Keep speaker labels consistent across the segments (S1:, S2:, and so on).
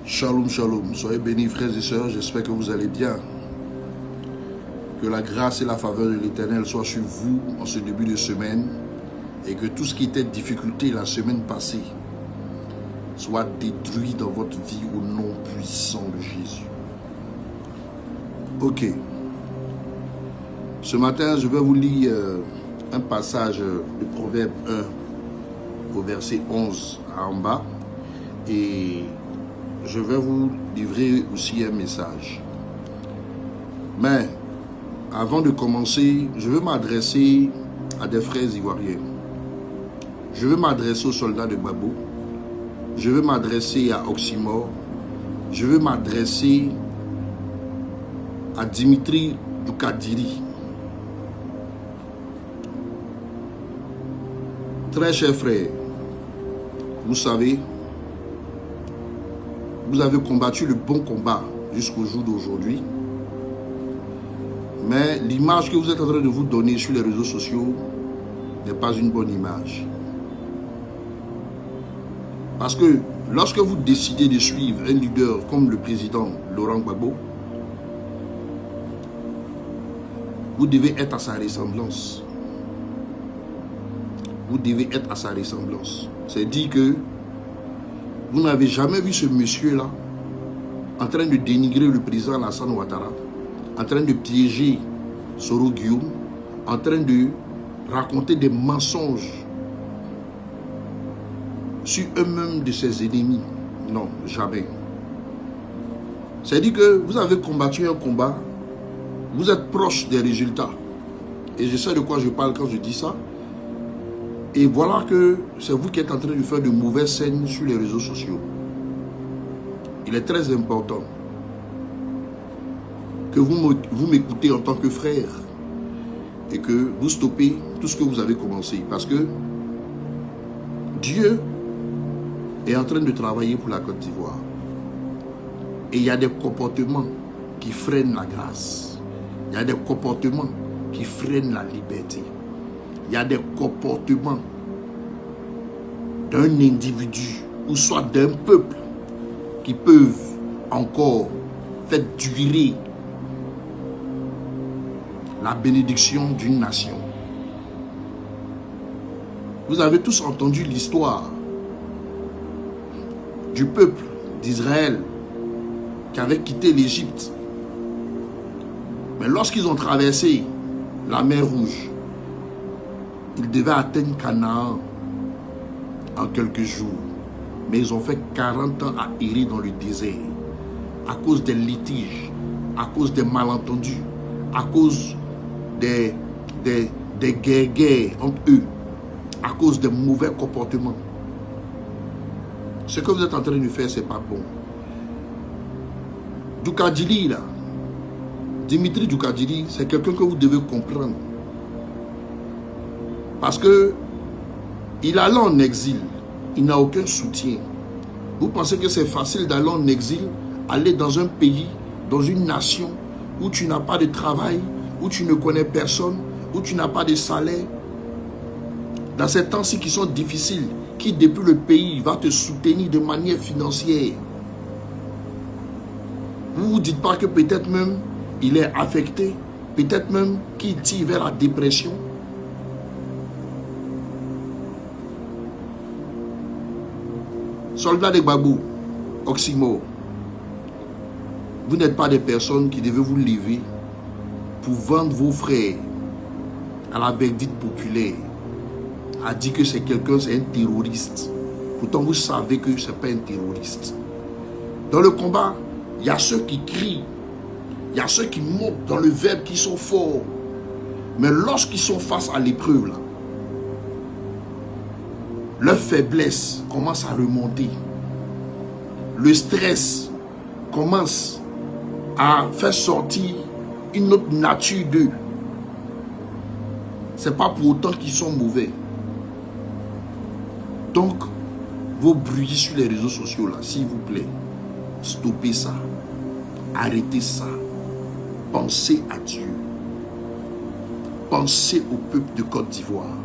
S1: Shalom, shalom. Soyez bénis, frères et sœurs. J'espère que vous allez bien. Que la grâce et la faveur de l'Éternel soient sur vous en ce début de semaine et que tout ce qui était difficulté la semaine passée soit détruit dans votre vie au nom puissant de Jésus. Ok. Ce matin, je vais vous lire un passage de Proverbe 1 au verset 11 en bas et je vais vous livrer aussi un message. Mais avant de commencer, je veux m'adresser à des frères ivoiriens. Je veux m'adresser aux soldats de Gbagbo. Je veux m'adresser à Oxymore. Je veux m'adresser à Dimitri Djoukadiri. Très chers frères, vous savez, vous avez combattu le bon combat jusqu'au jour d'aujourd'hui. Mais l'image que vous êtes en train de vous donner sur les réseaux sociaux n'est pas une bonne image. Parce que lorsque vous décidez de suivre un leader comme le président Laurent Gbagbo, vous devez être à sa ressemblance. Vous devez être à sa ressemblance. C'est dit que vous n'avez jamais vu ce monsieur-là en train de dénigrer le président Alassane Ouattara, en train de piéger Soro Guillaume, en train de raconter des mensonges sur eux-mêmes de ses ennemis. Non, jamais. C'est dit que vous avez combattu un combat, vous êtes proche des résultats. Et je sais de quoi je parle quand je dis ça. Et voilà que c'est vous qui êtes en train de faire de mauvaises scènes sur les réseaux sociaux. Il est très important que vous m'écoutez en tant que frère et que vous stoppez tout ce que vous avez commencé. Parce que Dieu est en train de travailler pour la Côte d'Ivoire. Et il y a des comportements qui freinent la grâce. Il y a des comportements qui freinent la liberté. Il y a des comportements d'un individu ou soit d'un peuple qui peuvent encore faire durer la bénédiction d'une nation. Vous avez tous entendu l'histoire du peuple d'Israël qui avait quitté l'Égypte. Mais lorsqu'ils ont traversé la mer Rouge, ils devaient atteindre Canaan en quelques jours. Mais ils ont fait 40 ans à errer dans le désert à cause des litiges, à cause des malentendus, à cause des guerres entre eux, à cause des mauvais comportements. Ce que vous êtes en train de faire, c'est pas bon. Djoukadiri, là, Dimitri Djoukadiri, c'est quelqu'un que vous devez comprendre. Parce que il allait en exil, il n'a aucun soutien. Vous pensez que c'est facile d'aller en exil, aller dans un pays, dans une nation où tu n'as pas de travail, où tu ne connais personne, où tu n'as pas de salaire. Dans ces temps-ci qui sont difficiles, qui depuis le pays va te soutenir de manière financière. Vous ne vous dites pas que peut-être même il est affecté, peut-être même qu'il tire vers la dépression. Soldats de Gbagbo, Oxymore, vous n'êtes pas des personnes qui devaient vous lever pour vendre vos frères à la verdicte populaire, à dire que c'est quelqu'un, c'est un terroriste. Pourtant, vous savez que ce n'est pas un terroriste. Dans le combat, il y a ceux qui crient, il y a ceux qui montent dans le verbe, qui sont forts. Mais lorsqu'ils sont face à l'épreuve, là, leur faiblesse commence à remonter. Le stress commence à faire sortir une autre nature d'eux. Ce n'est pas pour autant qu'ils sont mauvais. Donc, vos bruits sur les réseaux sociaux, là, s'il vous plaît, stoppez ça. Arrêtez ça. Pensez à Dieu. Pensez au peuple de Côte d'Ivoire.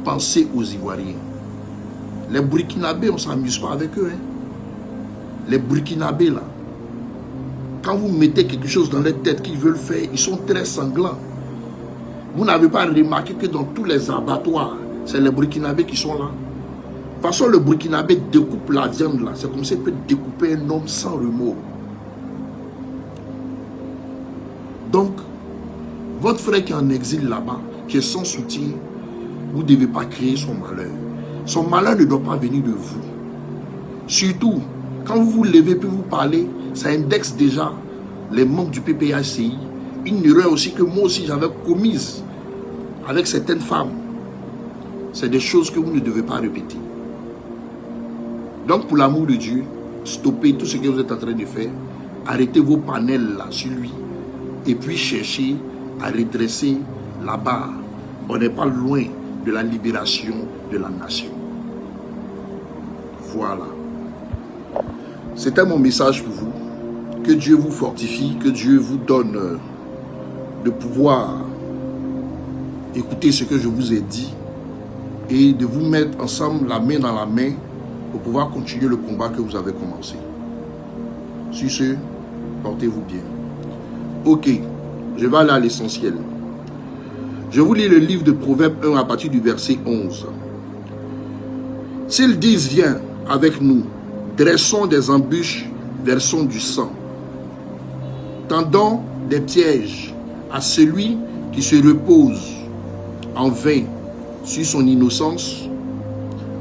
S1: Pensez aux Ivoiriens. Les Burkinabés, on ne s'amuse pas avec eux. Hein. Les Burkinabés là, quand vous mettez quelque chose dans leur tête qu'ils veulent faire, ils sont très sanglants. Vous n'avez pas remarqué que dans tous les abattoirs, c'est les Burkinabés qui sont là. De toute façon, le Burkinabé découpe la viande là. C'est comme s'il peut découper un homme sans remords. Donc, votre frère qui est en exil là-bas, qui est sans soutien, vous ne devez pas créer son malheur. Son malheur ne doit pas venir de vous. Surtout, quand vous vous levez puis vous parlez, ça indexe déjà les membres du PPHCI. Une erreur aussi que moi aussi j'avais commise avec certaines femmes. C'est des choses que vous ne devez pas répéter. Donc pour l'amour de Dieu, stoppez tout ce que vous êtes en train de faire. Arrêtez vos panels là sur lui. Et puis cherchez à redresser la barre. On n'est pas loin de la libération de la nation. Voilà. C'était mon message pour vous. Que Dieu vous fortifie, que Dieu vous donne de pouvoir écouter ce que je vous ai dit et de vous mettre ensemble la main dans la main pour pouvoir continuer le combat que vous avez commencé. Sur ce, portez-vous bien. Ok, je vais aller à l'essentiel. Je vous lis le livre de Proverbes 1 à partir du verset 11. S'ils disent, viens avec nous, dressons des embûches, versons du sang. Tendons des pièges à celui qui se repose en vain sur son innocence.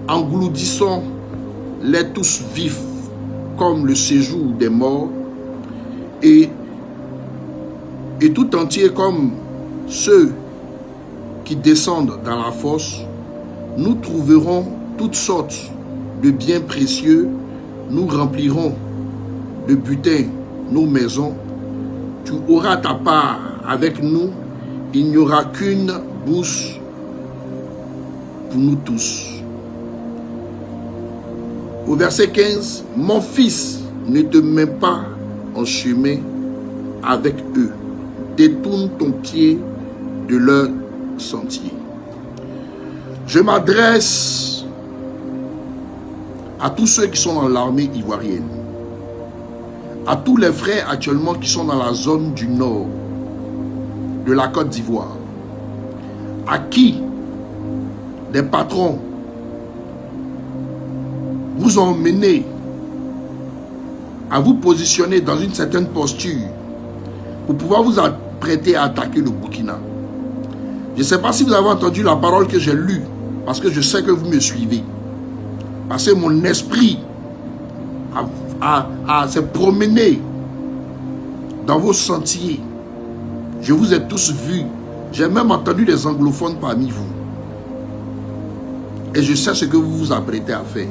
S1: Engloutissons-les tous vifs comme le séjour des morts et tout entier comme ceux qui descendent dans la fosse. Nous trouverons toutes sortes de biens précieux, nous remplirons de butin nos maisons. Tu auras ta part avec nous, il n'y aura qu'une bourse pour nous tous. Au verset 15, mon fils, ne te mets pas en chemin avec eux, détourne ton pied de leur sentier. Je m'adresse à tous ceux qui sont dans l'armée ivoirienne, à tous les frères actuellement qui sont dans la zone du nord de la Côte d'Ivoire, à qui des patrons vous ont mené à vous positionner dans une certaine posture pour pouvoir vous apprêter à attaquer le Burkina. Je ne sais pas si vous avez entendu la parole que j'ai lue, parce que je sais que vous me suivez. Parce que mon esprit s'est promené dans vos sentiers. Je vous ai tous vus. J'ai même entendu des anglophones parmi vous. Et je sais ce que vous vous apprêtez à faire.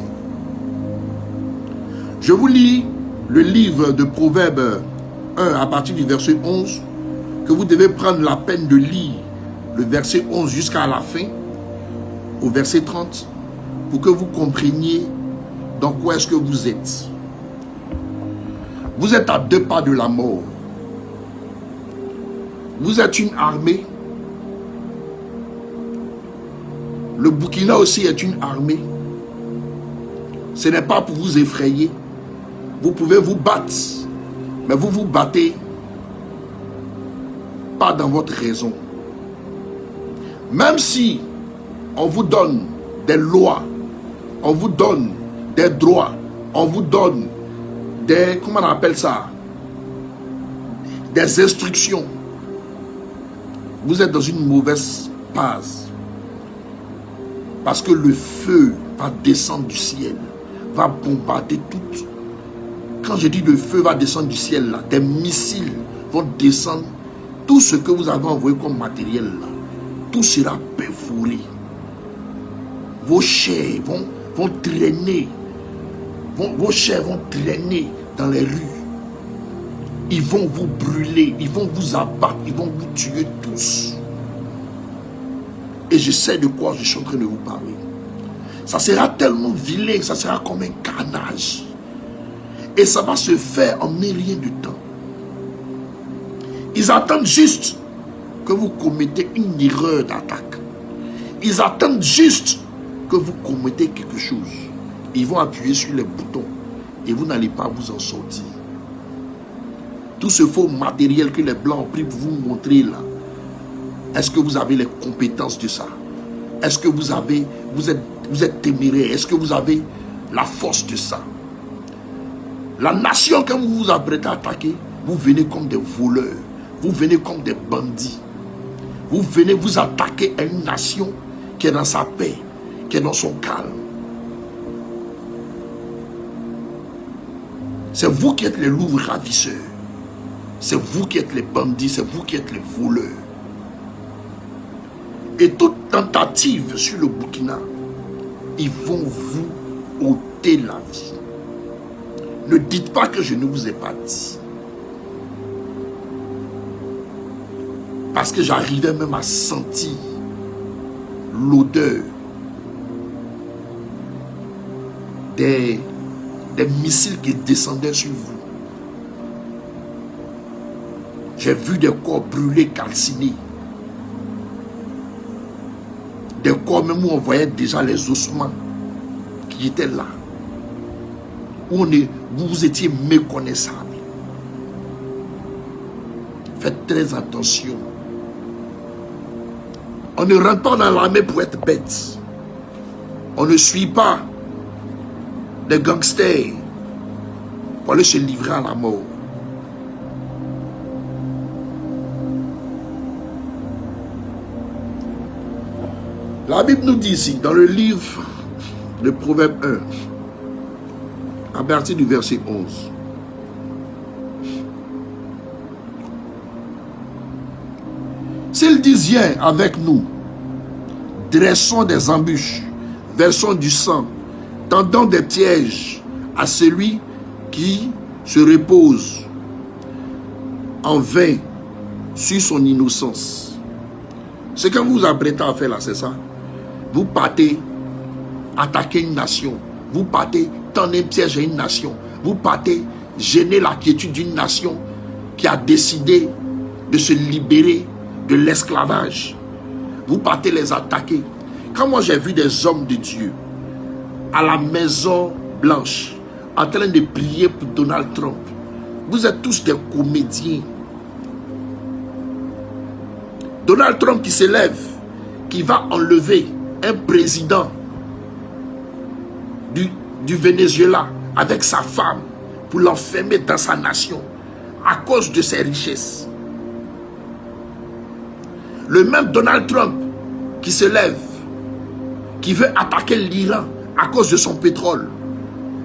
S1: Je vous lis le livre de Proverbes 1 à partir du verset 11, que vous devez prendre la peine de lire le verset 11 jusqu'à la fin, au verset 30, pour que vous compreniez dans quoi est-ce que vous êtes. Vous êtes à 2 pas de la mort. Vous êtes une armée. Le Burkina aussi est une armée. Ce n'est pas pour vous effrayer. Vous pouvez vous battre, mais vous vous battez pas dans votre raison. Même si on vous donne des lois, on vous donne des droits, on vous donne des, comment on appelle ça, des instructions, vous êtes dans une mauvaise passe. Parce que le feu va descendre du ciel, va bombarder tout. Quand je dis le feu va descendre du ciel, là, des missiles vont descendre. Tout ce que vous avez envoyé comme matériel, là, tout sera perforé. Vos chairs vont traîner. Vos chairs vont traîner dans les rues. Ils vont vous brûler, ils vont vous abattre, ils vont vous tuer tous. Et je sais de quoi je suis en train de vous parler. Ça sera tellement vilain, ça sera comme un carnage. Et ça va se faire en un rien de temps. Ils attendent juste que vous commettez une erreur d'attaque. Ils attendent juste que vous commettez quelque chose. Ils vont appuyer sur les boutons et vous n'allez pas vous en sortir. Tout ce faux matériel que les Blancs ont pris pour vous montrer là, est-ce que vous avez les compétences de ça? Est-ce que vous êtes téméraire? Est-ce que vous avez la force de ça? La nation que vous vous apprêtez à attaquer, vous venez comme des voleurs, vous venez comme des bandits. Vous venez vous attaquer à une nation qui est dans sa paix, qui est dans son calme. C'est vous qui êtes les loups ravisseurs. C'est vous qui êtes les bandits, c'est vous qui êtes les voleurs. Et toute tentative sur le Burkina, ils vont vous ôter la vie. Ne dites pas que je ne vous ai pas dit. Parce que j'arrivais même à sentir l'odeur des missiles qui descendaient sur vous. J'ai vu des corps brûlés, calcinés. Des corps même où on voyait déjà les ossements qui étaient là. Où vous étiez méconnaissable. Faites très attention. On ne rentre pas dans l'armée pour être bête. On ne suit pas des gangsters pour aller se livrer à la mort. La Bible nous dit ici, dans le livre de Proverbe 1, à partir du verset 11. S'ils disent viens avec nous, dressons des embûches, versons du sang, tendons des pièges à celui qui se repose en vain sur son innocence. Ce que vous vous apprêtez à faire là, c'est ça. Vous partez attaquer une nation. Vous partez tendre un piège à une nation. Vous partez gêner la quiétude d'une nation qui a décidé de se libérer de l'esclavage. Vous partez les attaquer. Quand moi j'ai vu des hommes de Dieu à la Maison Blanche en train de prier pour Donald Trump, vous êtes tous des comédiens. Donald Trump qui s'élève, qui va enlever un président du Venezuela avec sa femme pour l'enfermer dans sa nation à cause de ses richesses. Le même Donald Trump qui se lève, qui veut attaquer l'Iran à cause de son pétrole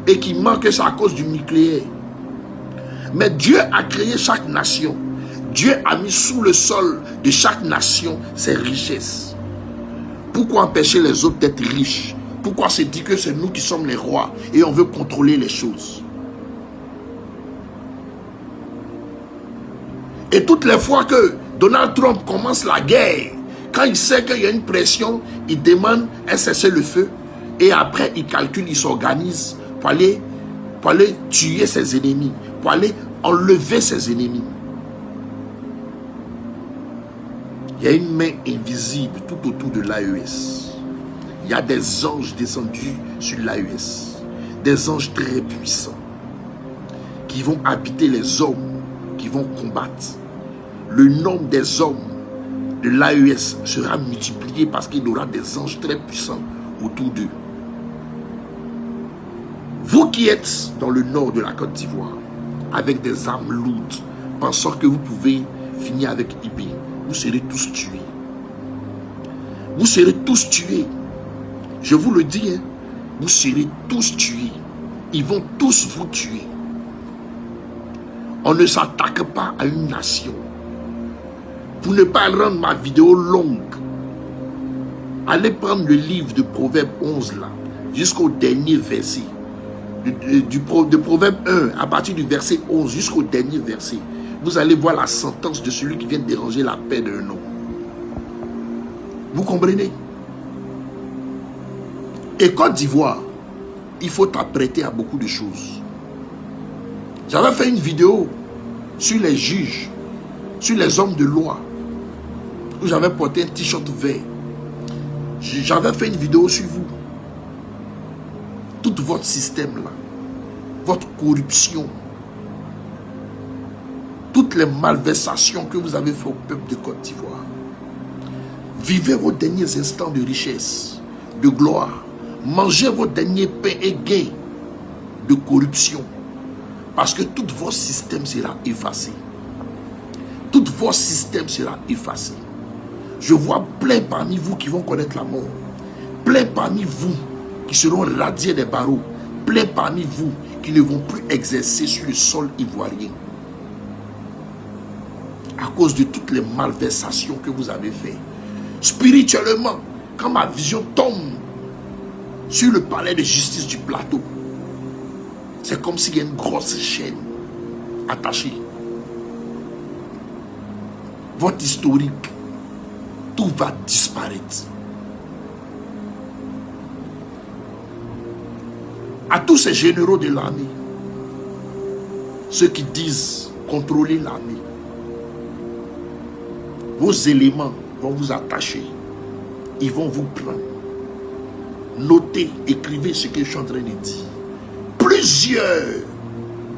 S1: et qui manque ça à cause du nucléaire. Mais Dieu a créé chaque nation. Dieu a mis sous le sol de chaque nation ses richesses. Pourquoi empêcher les autres d'être riches? Pourquoi se dire que c'est nous qui sommes les rois et on veut contrôler les choses? Et toutes les fois que Donald Trump commence la guerre, quand il sait qu'il y a une pression, il demande un cessez-le-feu et après il calcule, il s'organise pour aller tuer ses ennemis, pour aller enlever ses ennemis. Il y a une main invisible tout autour de l'AES. Il y a des anges descendus sur l'AES. Des anges très puissants qui vont habiter les hommes, qui vont combattre. Le nombre des hommes de l'AES sera multiplié parce qu'il y aura des anges très puissants autour d'eux. Vous qui êtes dans le nord de la Côte d'Ivoire, avec des armes lourdes, pensant que vous pouvez finir avec Ibé, vous serez tous tués. Vous serez tous tués. Je vous le dis, hein, vous serez tous tués. Ils vont tous vous tuer. On ne s'attaque pas à une nation. Pour ne pas rendre ma vidéo longue, allez prendre le livre de Proverbe 11 là, jusqu'au dernier verset. De Proverbe 1, à partir du verset 11 jusqu'au dernier verset. Vous allez voir la sentence de celui qui vient déranger la paix d'un homme. Vous comprenez? Et Côte d'Ivoire, il faut t'apprêter à beaucoup de choses. J'avais fait une vidéo sur les juges, sur les hommes de loi, où j'avais porté un t-shirt vert. J'avais fait une vidéo sur vous. Tout votre système là. votre corruption, toutes les malversations que vous avez fait au peuple de Côte d'Ivoire. Vivez vos derniers instants de richesse, de gloire. Mangez vos derniers pains et gains de corruption. Parce que tout votre système sera effacé. Tout votre système sera effacé. Je vois plein parmi vous qui vont connaître la mort. Plein parmi vous qui seront radiés des barreaux. Plein parmi vous qui ne vont plus exercer sur le sol ivoirien. À cause de toutes les malversations que vous avez faites. Spirituellement, quand ma vision tombe sur le palais de justice du plateau, c'est comme s'il y a une grosse chaîne attachée. Votre historique, tout va disparaître. À tous ces généraux de l'armée, ceux qui disent contrôler l'armée, vos éléments vont vous attacher. Ils vont vous prendre. Notez, écrivez ce que je suis en train de dire. Plusieurs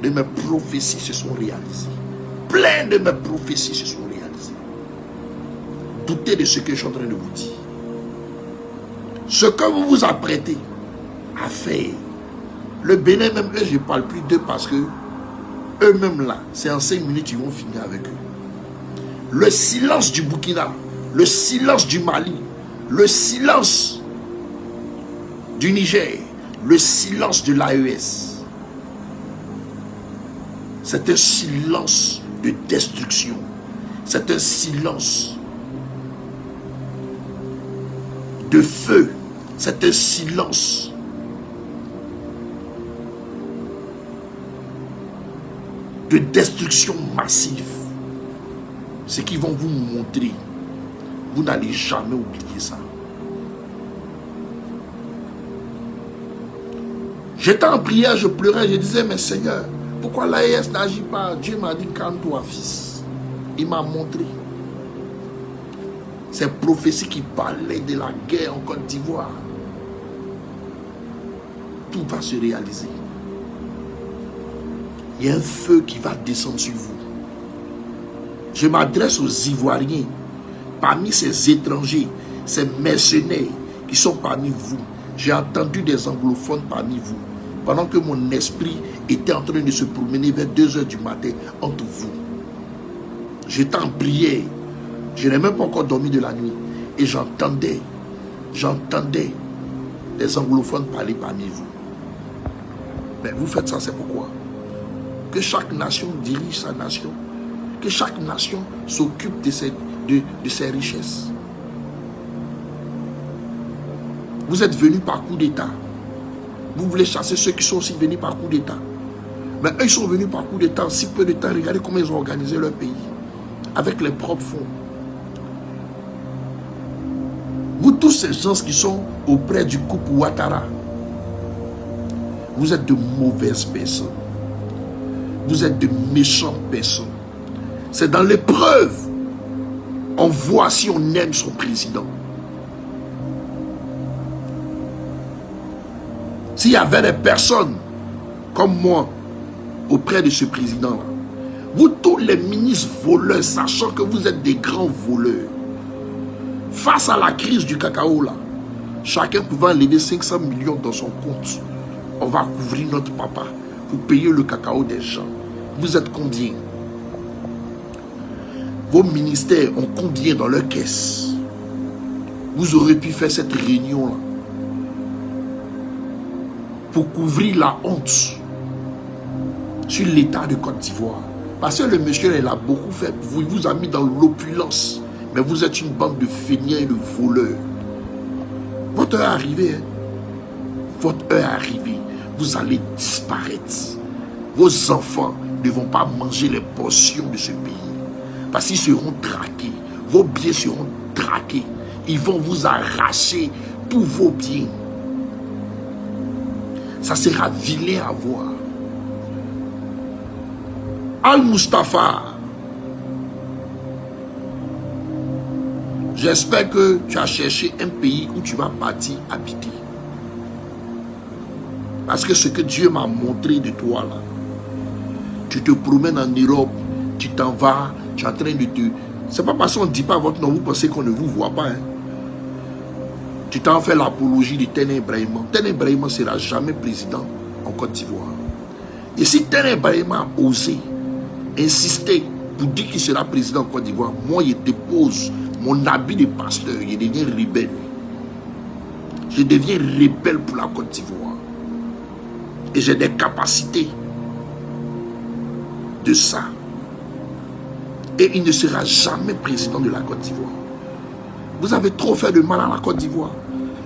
S1: de mes prophéties se sont réalisées. Plein de mes prophéties se sont réalisées. Doutez de ce que je suis en train de vous dire. Ce que vous vous apprêtez à faire. Le Bénin, même eux, je ne parle plus d'eux parce que eux-mêmes là, c'est en 5 minutes, ils vont finir avec eux. Le silence du Burkina, le silence du Mali, le silence du Niger, le silence de l'AES. C'est un silence de destruction. C'est un silence de feu. C'est un silence de destruction massive. Ce qu'ils vont vous montrer, vous n'allez jamais oublier ça. J'étais en prière, je pleurais, je disais, mais Seigneur, pourquoi l'AES n'agit pas? Dieu m'a dit, calme-toi, fils. Il m'a montré. Ces prophéties qui parlaient de la guerre en Côte d'Ivoire. Tout va se réaliser. Il y a un feu qui va descendre sur vous. Je m'adresse aux Ivoiriens, parmi ces étrangers, ces mercenaires qui sont parmi vous. J'ai entendu des anglophones parmi vous, pendant que mon esprit était en train de se promener vers 2 h du matin entre vous. J'étais en prière, je n'ai même pas encore dormi de la nuit, et j'entendais des anglophones parler parmi vous. Mais vous faites ça, c'est pourquoi? Que chaque nation dirige sa nation. Que chaque nation s'occupe de ses richesses. Vous êtes venus par coup d'État. Vous voulez chasser ceux qui sont aussi venus par coup d'État. Mais eux, ils sont venus par coup d'État en si peu de temps. Regardez comment ils ont organisé leur pays. Avec les propres fonds. Vous tous ces gens qui sont auprès du couple Ouattara, vous êtes de mauvaises personnes. Vous êtes de méchantes personnes. C'est dans l'épreuve on voit si on aime son président. S'il y avait des personnes comme moi auprès de ce président-là, vous tous les ministres voleurs, sachant que vous êtes des grands voleurs, face à la crise du cacao là, chacun pouvant enlever 500 millions dans son compte, on va couvrir notre papa pour payer le cacao des gens. Vous êtes combien? Vos ministères ont combien dans leur caisse? Vous aurez pu faire cette réunion-là pour couvrir la honte sur l'état de Côte d'Ivoire. Parce que le monsieur, il a beaucoup fait. Il vous a mis dans l'opulence. Mais vous êtes une bande de feignants et de voleurs. Votre heure est arrivée. Hein? Votre heure est arrivée. Vous allez disparaître. Vos enfants ne vont pas manger les portions de ce pays. Parce qu'ils seront traqués. Vos biens seront traqués. Ils vont vous arracher tous vos biens. Ça sera vilain à voir. Al-Mustafa, j'espère que tu as cherché un pays où tu vas partir habiter. Parce que ce que Dieu m'a montré de toi là, tu te promènes en Europe, tu t'en vas, tu es en train de te... C'est pas parce qu'on ne dit pas votre nom, vous pensez qu'on ne vous voit pas. Hein? Tu t'en fais l'apologie de Tene Brahima. Tene Brahima ne sera jamais président en Côte d'Ivoire. Et si Tene Brahima a osé insister pour dire qu'il sera président en Côte d'Ivoire, moi je dépose mon habit de pasteur, je deviens rebelle. Je deviens rebelle pour la Côte d'Ivoire. Et j'ai des capacités de ça. Et il ne sera jamais président de la Côte d'Ivoire. Vous avez trop fait de mal à la Côte d'Ivoire.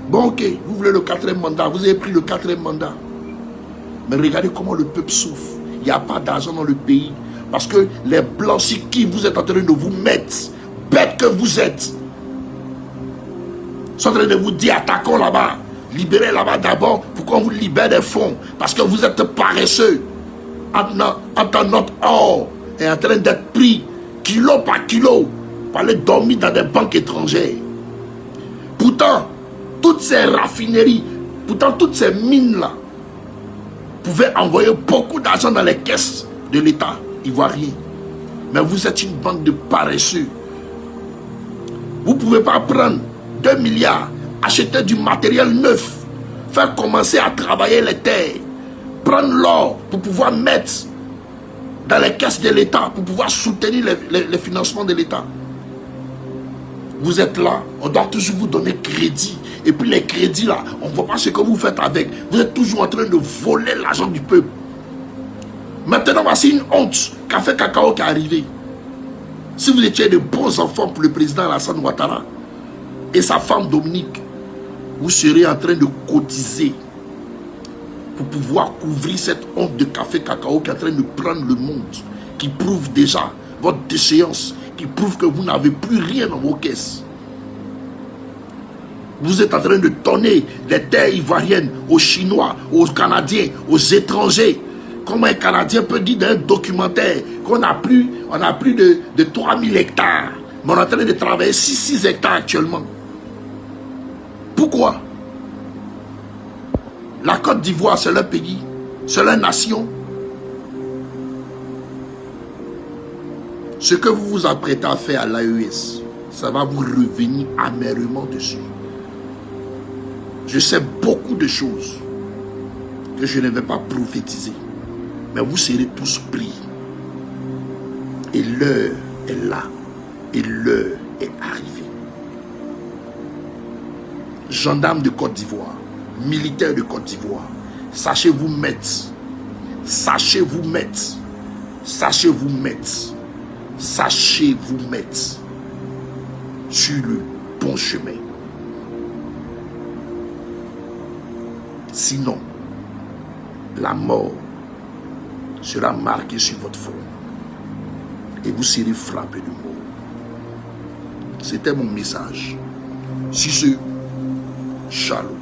S1: Bon, ok, vous voulez le 4e mandat, vous avez pris le 4e mandat. Mais regardez comment le peuple souffre. Il n'y a pas d'argent dans le pays. Parce que les blancs, sur qui vous êtes en train de vous mettre, bêtes que vous êtes, sont en train de vous dire attaquons là-bas, libérez là-bas d'abord pour qu'on vous libère des fonds. Parce que vous êtes paresseux. Entre notre or est en train d'être pris kilo par kilo pour aller dormir dans des banques étrangères. Pourtant, toutes ces raffineries, pourtant toutes ces mines-là pouvaient envoyer beaucoup d'argent dans les caisses de l'État ivoirien. Mais vous êtes une bande de paresseux. Vous ne pouvez pas prendre 2 milliards, acheter du matériel neuf, faire commencer à travailler les terres, prendre l'or pour pouvoir mettre dans les caisses de l'État, pour pouvoir soutenir les financements de l'État. Vous êtes là, on doit toujours vous donner crédit. Et puis les crédits là, on ne voit pas ce que vous faites avec. Vous êtes toujours en train de voler l'argent du peuple. Maintenant, voici une honte. Café Cacao qui est arrivé. Si vous étiez de bons enfants pour le président Alassane Ouattara et sa femme Dominique, vous serez en train de cotiser pour pouvoir couvrir cette honte de Café Cacao qui est en train de prendre le monde, qui prouve déjà votre déchéance, qui prouve que vous n'avez plus rien dans vos caisses. Vous êtes en train de donner les terres ivoiriennes aux Chinois, aux Canadiens, aux étrangers. Comment un Canadien peut dire dans un documentaire qu'on n'a plus de 3000 hectares, mais on est en train de travailler 6 hectares actuellement. Pourquoi? La Côte d'Ivoire, c'est leur pays, c'est leur nation. Ce que vous vous apprêtez à faire à l'AES, ça va vous revenir amèrement dessus. Je sais beaucoup de choses que je ne vais pas prophétiser. Mais vous serez tous pris. Et l'heure est là. Et l'heure est arrivée. Gendarmes de Côte d'Ivoire, militaires de Côte d'Ivoire, sachez vous mettre. Sachez vous mettre. Sachez vous mettre. Sachez vous mettre sur le bon chemin. Sinon, la mort sera marquée sur votre front et vous serez frappé de mort. C'était mon message. Sur ce, shalom.